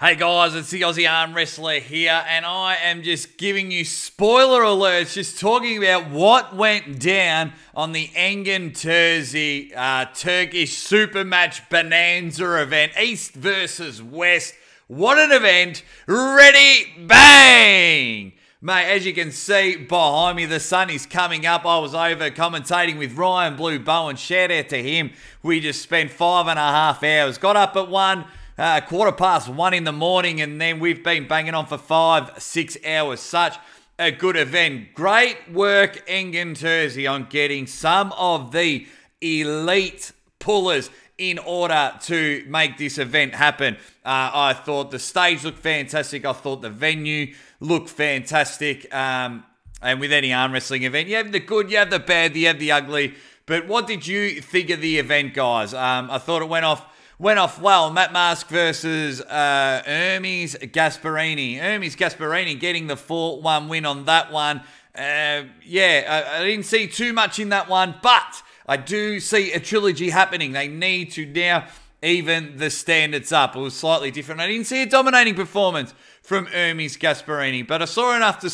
Hey guys, it's the Aussie ArmWrestler here, and I am just giving you spoiler alerts, just talking about what went down on the Engin Terzi Turkish Super Match Bonanza event, East versus West. What an event! Ready, bang! Mate, as you can see behind me, the sun is coming up. I was over commentating with Ryan Blue Bowen. Shout out to him. We just spent 5.5 hours. Got up at 1:15 in the morning, and then we've been banging on for 5-6 hours. Such a good event. Great work, Engin Terzi, on getting some of the elite pullers in order to make this event happen. I thought the stage looked fantastic. I thought the venue looked fantastic. And with any arm wrestling event, you have the good, you have the bad, you have the ugly. But what did you think of the event, guys? I thought it went off well. Matt Mask versus Hermes Gasparini. Hermes Gasparini getting the 4-1 win on that one. I didn't see too much in that one, but I do see a trilogy happening. They need to now even the standards up. It was slightly different. I didn't see a dominating performance from Hermes Gasparini, but I saw enough to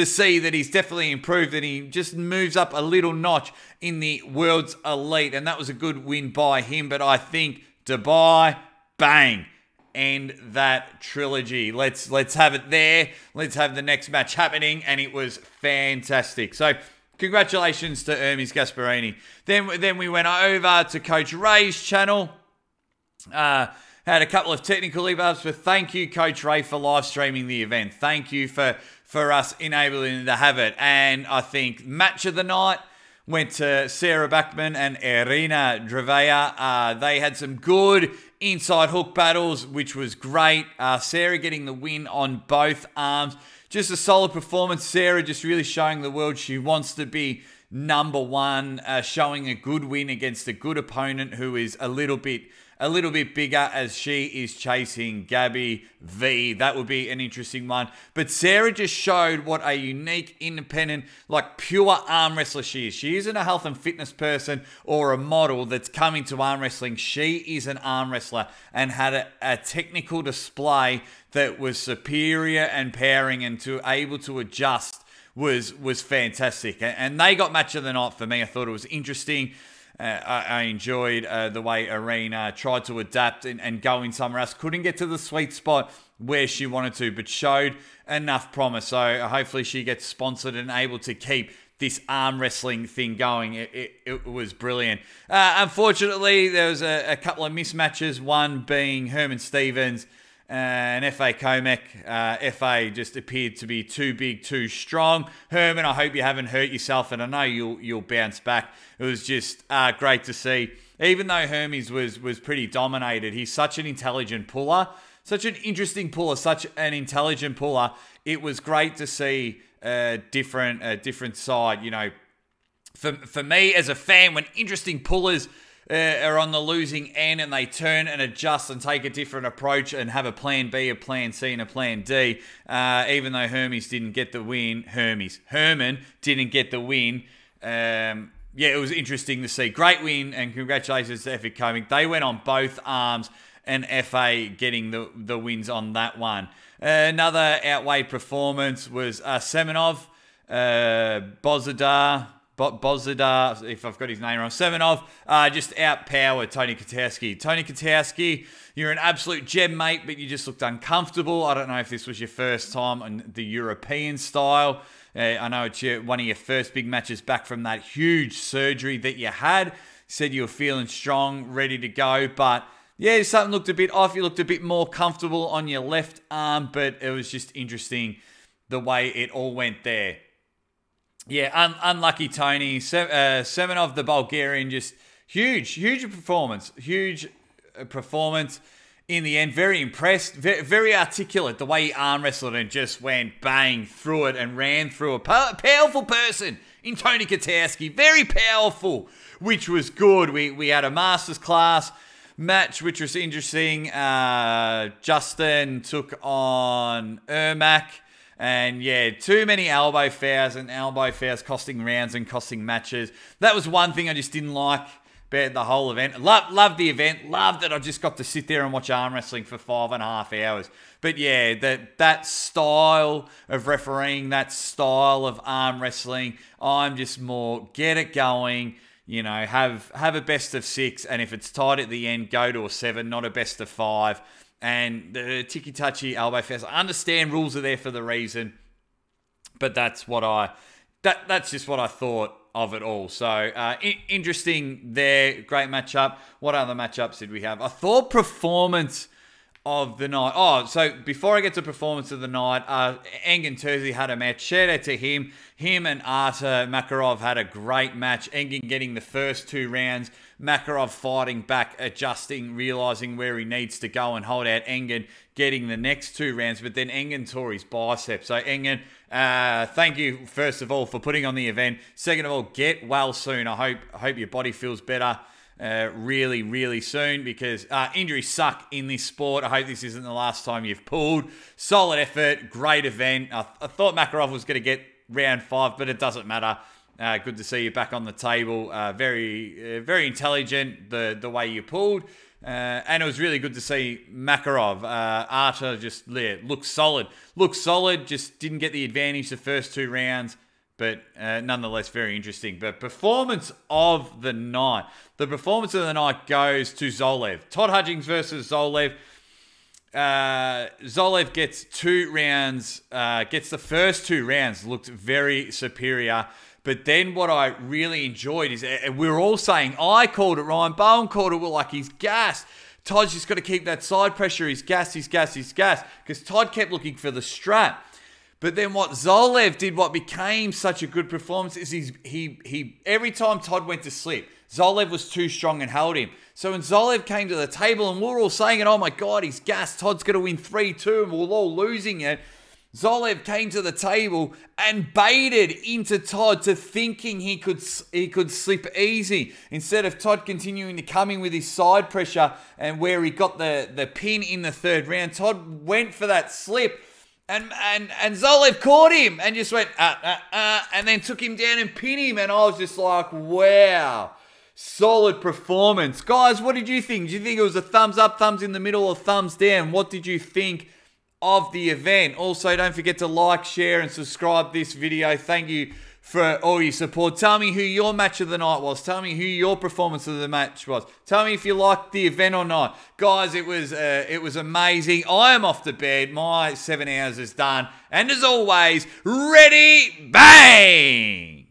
see that he's definitely improved, and he just moves up a little notch in the world's elite, and that was a good win by him. But I think Dubai, bang, end that trilogy. Let's have it there. Let's have the next match happening, and it was fantastic. So congratulations to Hermes Gasparini. Then we went over to Coach Ray's channel. Had a couple of technical hiccups, but thank you, Coach Ray, for live streaming the event. Thank you for us enabling to have it. And I think match of the night went to Sarah Bachman and Irina Drevea. They had some good inside hook battles, which was great. Sarah getting the win on both arms. Just a solid performance. Sarah just really showing the world she wants to be number one, showing a good win against a good opponent who is a little bit bigger, as she is chasing Gabby V. That would be an interesting one. But Sarah just showed what a unique, independent, like pure arm wrestler she is. She isn't a health and fitness person or a model that's coming to arm wrestling. She is an arm wrestler and had a technical display that was superior and powering, and able to adjust was fantastic. And they got match of the night for me. I thought it was interesting. I enjoyed the way Irina tried to adapt and go in somewhere else. Couldn't get to the sweet spot where she wanted to, but showed enough promise. So hopefully she gets sponsored and able to keep this arm wrestling thing going. It was brilliant. Unfortunately, there was a couple of mismatches, one being Herman Stevens and F.A. Comac. F.A. just appeared to be too big, too strong. Herman, I hope you haven't hurt yourself, and I know you'll bounce back. It was just great to see. Even though Hermes was pretty dominated, he's such an intelligent puller, such an interesting puller, such an intelligent puller. It was great to see a different side. You know, for me as a fan, when interesting pullers are on the losing end and they turn and adjust and take a different approach and have a plan B, a plan C, and a plan D. Even though Hermes didn't get the win, Herman didn't get the win. It was interesting to see. Great win, and congratulations to F.A. Comic. They went on both arms, and F.A. getting the wins on that one. Another outweighed performance was Semenov, Bozidar, if I've got his name wrong, Semenov, just outpowered Tony Kotowski. Tony Kotowski, you're an absolute gem, mate, but you just looked uncomfortable. I don't know if this was your first time on the European style. I know it's one of your first big matches back from that huge surgery that you had. Said you were feeling strong, ready to go, but yeah, something looked a bit off. You looked a bit more comfortable on your left arm, but it was just interesting the way it all went there. Yeah, unlucky Tony. Semenov, the Bulgarian, just huge performance. Huge performance in the end. Very impressed. Very articulate. The way he arm wrestled and just went bang through it and ran through a powerful person in Tony Kotowski. Very powerful, which was good. We had a Masters class match, which was interesting. Justin took on Ermac. And yeah, too many elbow fouls costing rounds and costing matches. That was one thing I just didn't like. about the whole event. Loved the event. Loved that I just got to sit there and watch arm wrestling for 5.5 hours. But yeah, that style of refereeing, that style of arm wrestling, I'm just more get it going. You know, have a best of 6, and if it's tied at the end, go to a 7, not a best of 5. And the tiki-touchy elbow fest, I understand rules are there for the reason, but that's just what I thought of it all. So interesting there, great matchup. What other matchups did we have? I thought performance of the night. Oh, so before I get to performance of the night, Engin Terzi had a match. Shout out to him. Him and Artur Makarov had a great match. Engin getting the first 2 rounds. Makarov fighting back, adjusting, realizing where he needs to go and hold out. Engin getting the next 2 rounds, but then Engin tore his bicep. So Engin, thank you first of all for putting on the event. Second of all, get well soon. I hope your body feels better really, really soon, because injuries suck in this sport. I hope this isn't the last time you've pulled. Solid effort, great event. I thought Makarov was going to get round 5, but it doesn't matter. Good to see you back on the table. Very intelligent, the way you pulled. And it was really good to see Makarov. Artur just looked solid. Just didn't get the advantage the first 2 rounds. But nonetheless, very interesting. But performance of the night. The performance of the night goes to Zolev. Todd Hudgins versus Zolev. Zolev gets 2 rounds. Gets the first 2 rounds. Looked very superior. But then what I really enjoyed is, we were all saying, I called it, Ryan Bowen called it, we're like, he's gassed. Todd's just got to keep that side pressure. He's gassed. Because Todd kept looking for the strap. But then what Zolev did, what became such a good performance, is he every time Todd went to slip, Zolev was too strong and held him. So when Zolev came to the table and we were all saying it, oh my God, he's gassed, Todd's going to win 3-2 and we're all losing it. Zolev came to the table and baited into Todd to thinking he could slip easy. Instead of Todd continuing to come in with his side pressure, and where he got the pin in the 3rd round, Todd went for that slip. And Zolev caught him and just went, and then took him down and pinned him. And I was just like, wow, solid performance. Guys, what did you think? Did you think it was a thumbs up, thumbs in the middle, or thumbs down? What did you think of the event? Also, don't forget to like, share, and subscribe this video. Thank you for all your support. Tell me who your match of the night was. Tell me who your performance of the match was. Tell me if you liked the event or not. Guys, it was amazing. I am off to bed. My 7 hours is done. And as always, ready, bang!